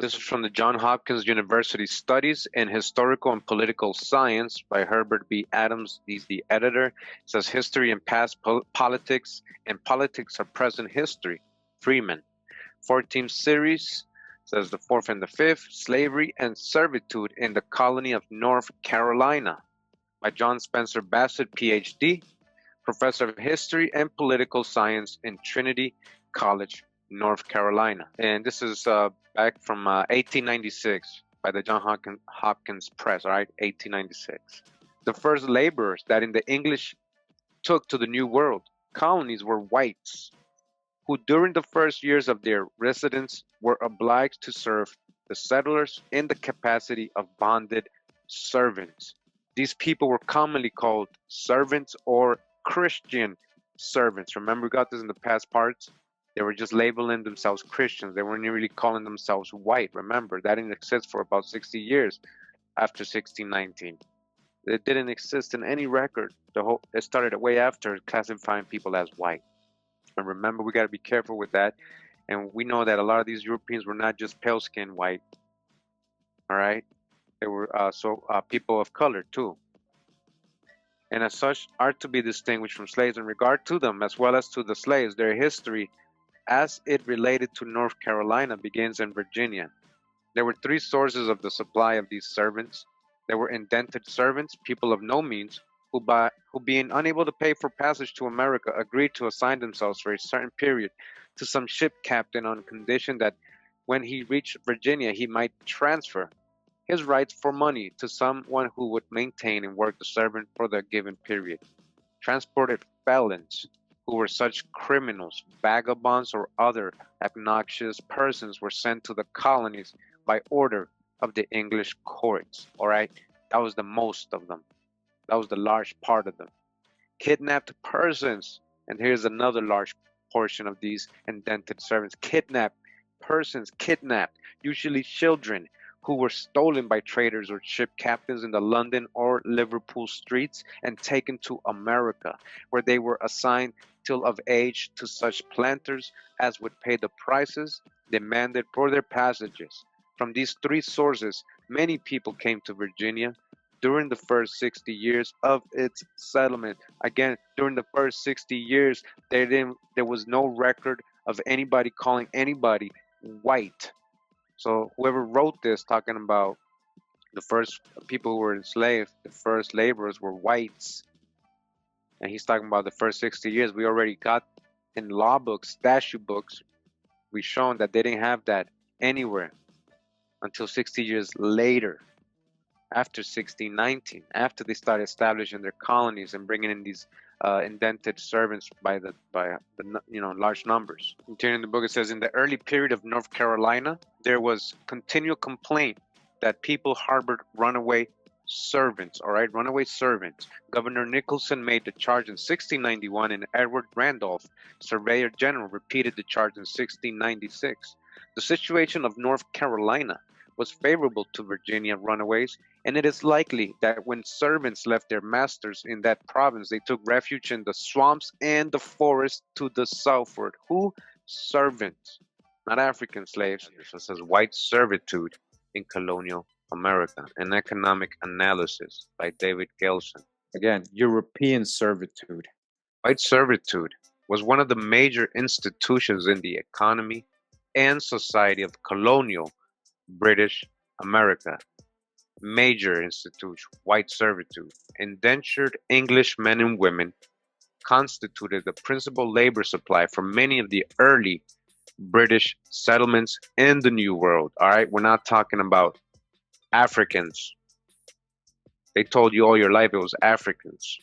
This is from the Johns Hopkins University Studies in Historical and Political Science by Herbert B. Adams. He's the editor. It says History and Past Politics and Politics of Present History. Freeman. 14th series says the 4th and the 5th, Slavery and Servitude in the Colony of North Carolina by John Spencer Bassett, PhD, Professor of History and Political Science in Trinity College, North Carolina. And this is back from 1896 by the Johns Hopkins Press, all right, 1896. The first laborers that in the English took to the New World colonies were whites, who during the first years of their residence were obliged to serve the settlers in the capacity of bonded servants. These people were commonly called servants or Christian servants. Remember, we got this in the past parts. They were just labeling themselves Christians. They weren't really calling themselves white. Remember, that didn't exist for about 60 years after 1619. It didn't exist in any record. It started way after classifying people as white. And remember, we got to be careful with that. And we know that a lot of these Europeans were not just pale-skinned white. All right? They were people of color too. And as such are to be distinguished from slaves in regard to them, as well as to the slaves. Their history as it related to North Carolina begins in Virginia. There were 3 sources of the supply of these servants. There were indented servants, people of no means, who being unable to pay for passage to America, agreed to assign themselves for a certain period to some ship captain on condition that when he reached Virginia, he might transfer his rights for money to someone who would maintain and work the servant for the given period. Transported felons, who were such criminals, vagabonds, or other obnoxious persons, were sent to the colonies by order of the English courts. All right, that was the most of them. That was the large part of them. Kidnapped persons, and here's another large portion of these indented servants. Kidnapped persons, usually children, who were stolen by traders or ship captains in the London or Liverpool streets and taken to America, where they were assigned till of age to such planters as would pay the prices demanded for their passages. From these 3 sources, many people came to Virginia during the first 60 years of its settlement. Again, during the first 60 years, there was no record of anybody calling anybody white. So whoever wrote this, talking about the first people who were enslaved, the first laborers were whites. And he's talking about the first 60 years. We already got in law books, statute books, we've shown that they didn't have that anywhere until 60 years later, after 1619, after they started establishing their colonies and bringing in these indented servants by the large numbers. Continuing the book, it says, in the early period of North Carolina, there was continual complaint that people harbored runaway servants, all right, runaway servants. Governor Nicholson made the charge in 1691, and Edward Randolph, Surveyor General, repeated the charge in 1696. The situation of North Carolina was favorable to Virginia runaways, and it is likely that when servants left their masters in that province, they took refuge in the swamps and the forests to the southward. Who? Servants, not African slaves. It says white servitude in colonial America, an economic analysis by David Gelson. Again, European servitude. White servitude was one of the major institutions in the economy and society of colonial British America. Major institution, white servitude. Indentured English men and women constituted the principal labor supply for many of the early British settlements in the New World. All right, we're not talking about Africans. They told you all your life it was Africans.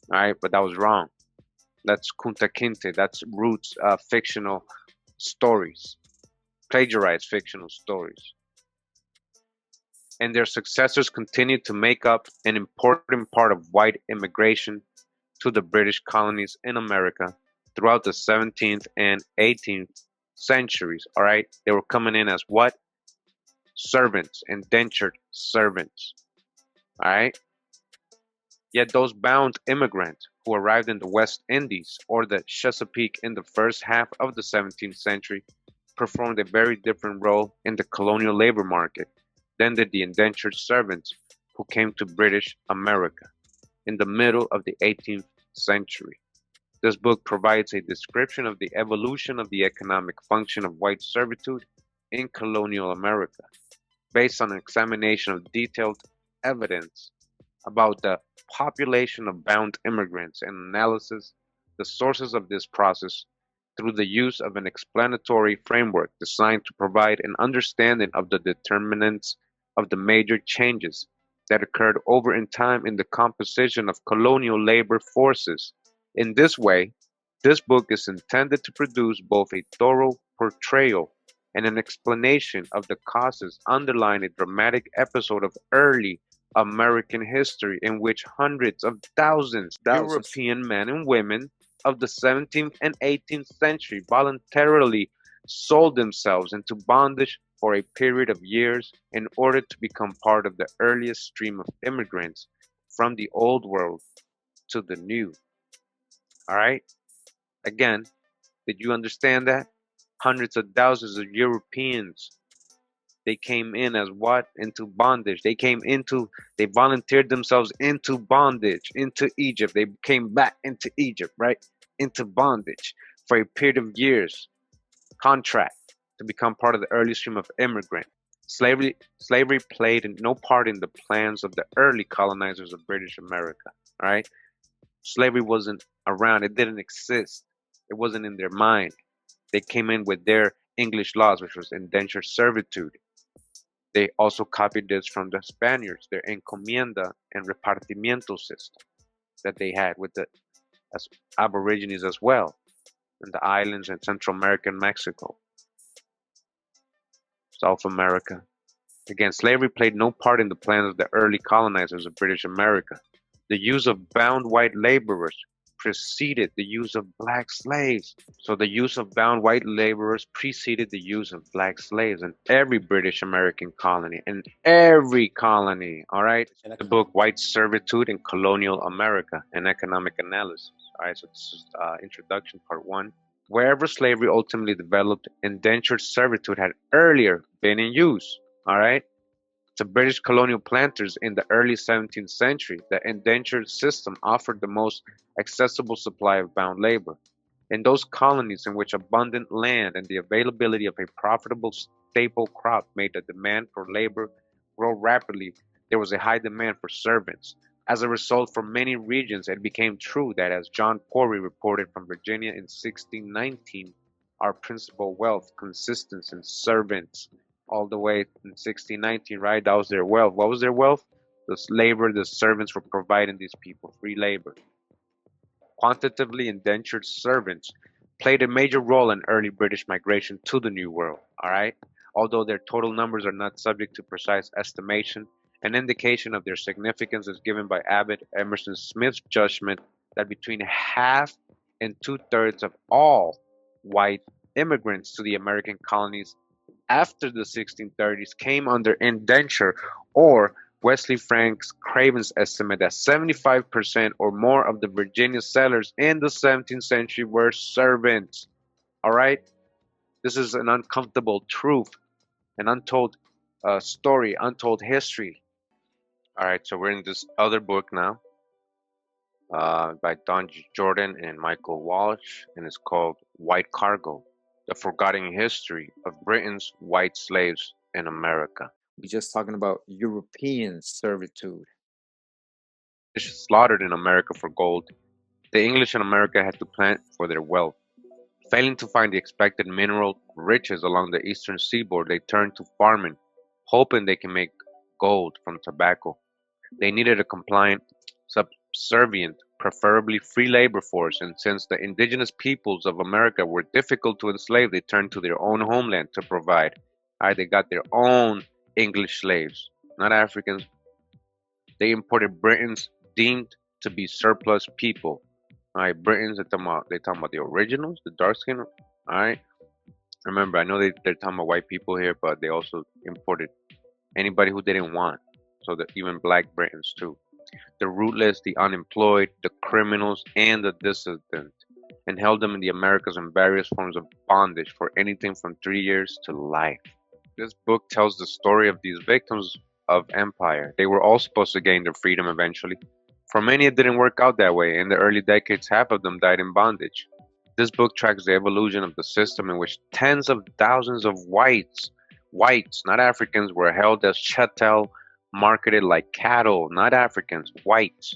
All right, but that was wrong. That's Kunta Kinte. That's roots fictional stories, plagiarized fictional stories. And their successors continued to make up an important part of white immigration to the British colonies in America throughout the 17th and 18th centuries. All right, they were coming in as what? Servants, indentured servants. All right. Yet those bound immigrants who arrived in the West Indies or the Chesapeake in the first half of the 17th century performed a very different role in the colonial labor market than did the indentured servants who came to British America in the middle of the 18th century. This book provides a description of the evolution of the economic function of white servitude in colonial America, based on an examination of detailed evidence about the population of bound immigrants and analysis the sources of this process through the use of an explanatory framework designed to provide an understanding of the determinants of the major changes that occurred over in time in the composition of colonial labor forces. In this way, this book is intended to produce both a thorough portrayal and an explanation of the causes underlying a dramatic episode of early American history in which hundreds of thousands of European men and women of the 17th and 18th century voluntarily sold themselves into bondage for a period of years in order to become part of the earliest stream of immigrants from the old world to the new. All right? Again, did you understand that? Hundreds of thousands of Europeans, they came in as what? Into bondage. They volunteered themselves into bondage, into Egypt. They came back into Egypt, right? Into bondage for a period of years, contract to become part of the early stream of immigrant. Slavery played no part in the plans of the early colonizers of British America, right? Slavery wasn't around. It didn't exist. It wasn't in their mind. They came in with their English laws, which was indentured servitude. They also copied this from the Spaniards, their encomienda and repartimiento system that they had with the Aborigines as well in the islands in Central America and Mexico, South America. Again, slavery played no part in the plans of the early colonizers of British America. The use of bound white laborers preceded the use of black slaves. So the use of bound white laborers preceded the use of black slaves in every British American colony, in every colony, all right? The book White Servitude in Colonial America, an Economic Analysis. All right, so this is introduction part one. Wherever slavery ultimately developed, indentured servitude had earlier been in use, all right? To British colonial planters in the early 17th century, the indentured system offered the most accessible supply of bound labor. In those colonies in which abundant land and the availability of a profitable staple crop made the demand for labor grow rapidly, there was a high demand for servants. As a result, for many regions, it became true that, as John Corey reported from Virginia in 1619, our principal wealth consists in servants. All the way in 1619, right? That was their wealth. What was their wealth? The labor the servants were providing these people, free labor. Quantitatively indentured servants played a major role in early British migration to the New World, all right? Although their total numbers are not subject to precise estimation, an indication of their significance is given by Abbott Emerson Smith's judgment that between half and two-thirds of all white immigrants to the American colonies after the 1630s came under indenture, or Wesley Franks Craven's estimate that 75% or more of the Virginia settlers in the 17th century were servants. All right? This is an uncomfortable truth, an untold story, untold history. All right, so we're in this other book now by Don Jordan and Michael Walsh, and it's called White Cargo: The Forgotten History of Britain's White Slaves in America. We're just talking about European servitude. Slaughtered in America for gold, the English in America had to plant for their wealth. Failing to find the expected mineral riches along the eastern seaboard, they turned to farming, hoping they can make gold from tobacco. They needed a compliant, subservient, preferably free labor force, and since the indigenous peoples of America were difficult to enslave, they turned to their own homeland to provide. All right, they got their own English slaves, not Africans. They imported Britons deemed to be surplus people. All right, Britons, they're talking about the originals, the dark skin. All right, remember, I know they're talking about white people here, but they also imported anybody who didn't want. So that even black Britons too. The rootless, the unemployed, the criminals, and the dissident. and held them in the Americas in various forms of bondage for anything from 3 years to life. This book tells the story of these victims of empire. They were all supposed to gain their freedom eventually. For many, it didn't work out that way. In the early decades, half of them died in bondage. This book tracks the evolution of the system in which tens of thousands of whites, not Africans, were held as chattel, marketed like cattle, not Africans, whites,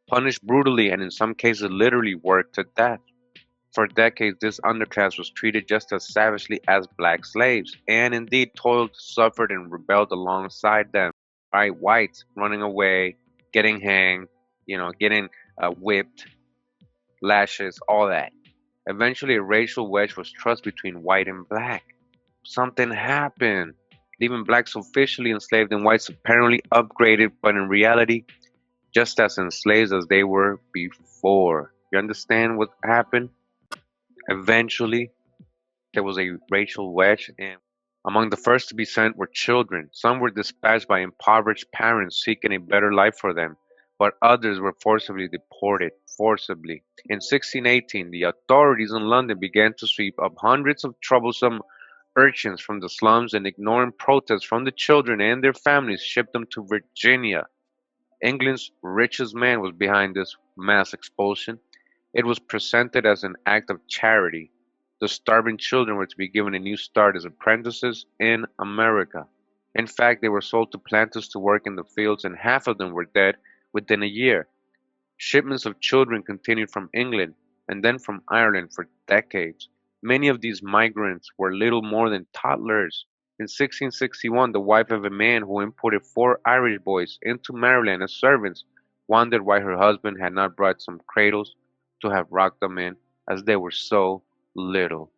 punished brutally and in some cases literally worked to death. For decades, this underclass was treated just as savagely as black slaves, and indeed toiled, suffered, and rebelled alongside them. Right, whites running away, getting hanged, getting whipped, lashes, all that. Eventually, a racial wedge was thrust between white and black. Something happened, leaving blacks officially enslaved and whites apparently upgraded, but in reality, just as enslaved as they were before. You understand what happened? Eventually, there was a racial wedge, and among the first to be sent were children. Some were dispatched by impoverished parents seeking a better life for them, but others were forcibly deported. Forcibly. In 1618, the authorities in London began to sweep up hundreds of troublesome urchins from the slums and, ignoring protests from the children and their families, shipped them to Virginia. England's richest man was behind this mass expulsion. It was presented as an act of charity. The starving children were to be given a new start as apprentices in America. In fact, they were sold to planters to work in the fields, and half of them were dead within a year. Shipments of children continued from England and then from Ireland for decades. Many of these migrants were little more than toddlers. In 1661, the wife of a man who imported 4 Irish boys into Maryland as servants wondered why her husband had not brought some cradles to have rocked them in, as they were so little.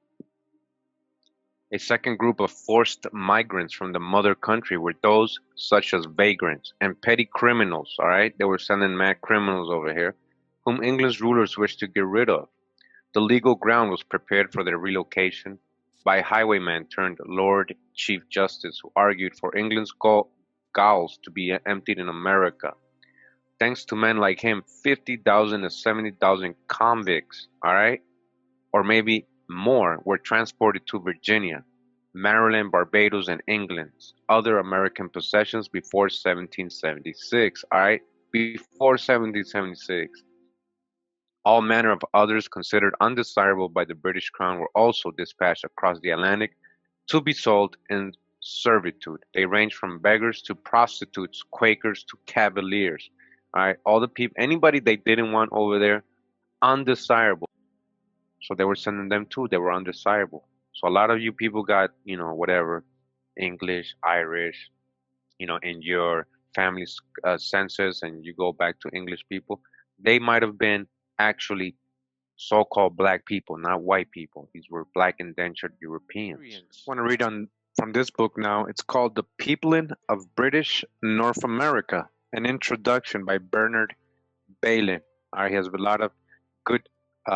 A second group of forced migrants from the mother country were those such as vagrants and petty criminals, all right? They were sending mad criminals over here, whom English rulers wished to get rid of. The legal ground was prepared for their relocation by a highwayman turned Lord Chief Justice who argued for England's gaols to be emptied in America. Thanks to men like him, 50,000 to 70,000 convicts, all right, or maybe more, were transported to Virginia, Maryland, Barbados, and England's other American possessions before 1776. All right, before 1776. All manner of others considered undesirable by the British Crown were also dispatched across the Atlantic to be sold in servitude. They ranged from beggars to prostitutes, Quakers to cavaliers. All right, all the people, anybody they didn't want over there, undesirable. So they were sending them too. They were undesirable. So a lot of you people got, whatever, English, Irish, in your family's census, and you go back to English people. They might have been actually so-called black people, not white people. These were black indentured Europeans. I want to read on from this book now. It's called The Peopling of British North America, an introduction by Bernard Bailyn. All right, he has a lot of good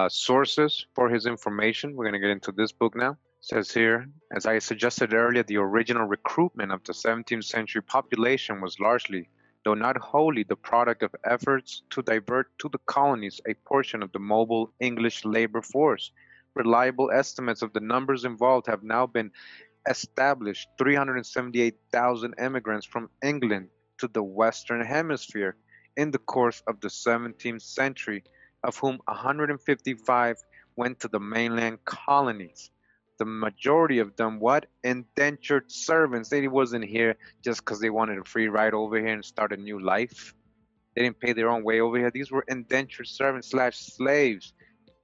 sources for his information. We're going to get into this book now. It says here, as I suggested earlier, the original recruitment of the 17th century population was largely, though not wholly, the product of efforts to divert to the colonies a portion of the mobile English labor force. Reliable estimates of the numbers involved have now been established: 378,000 immigrants from England to the Western Hemisphere in the course of the 17th century, of whom 155 went to the mainland colonies. The majority of them, what? Indentured servants. They wasn't here just because they wanted a free ride over here and start a new life. They didn't pay their own way over here. These were indentured servants slash slaves.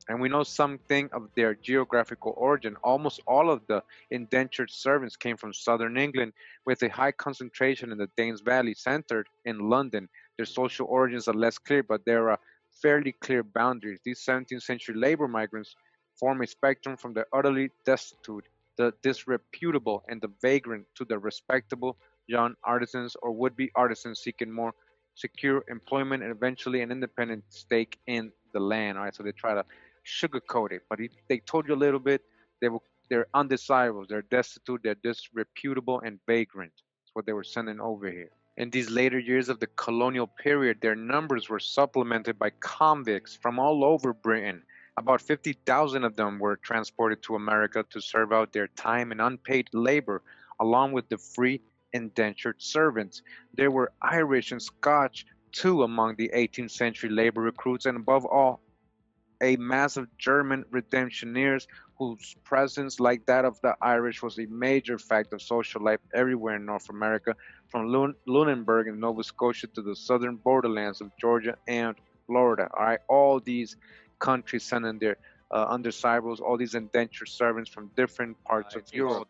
And we know something of their geographical origin. Almost all of the indentured servants came from southern England, with a high concentration in the Thames Valley, centered in London. Their social origins are less clear, but there are fairly clear boundaries. These 17th century labor migrants form a spectrum from the utterly destitute, the disreputable, and the vagrant to the respectable young artisans or would-be artisans seeking more secure employment and eventually an independent stake in the land. All right, so they try to sugarcoat it, but they told you a little bit. They're undesirable, they're destitute, they're disreputable and vagrant. That's what they were sending over here. In these later years of the colonial period, their numbers were supplemented by convicts from all over Britain, About 50,000 of them were transported to America to serve out their time in unpaid labor, along with the free indentured servants. There were Irish and Scotch too among the 18th century labor recruits, and above all, a mass of German redemptioners whose presence, like that of the Irish, was a major fact of social life everywhere in North America, from Lunenburg in Nova Scotia to the southern borderlands of Georgia and Florida. All right, all these countries sending their undesirables, all these indentured servants from different parts of Europe.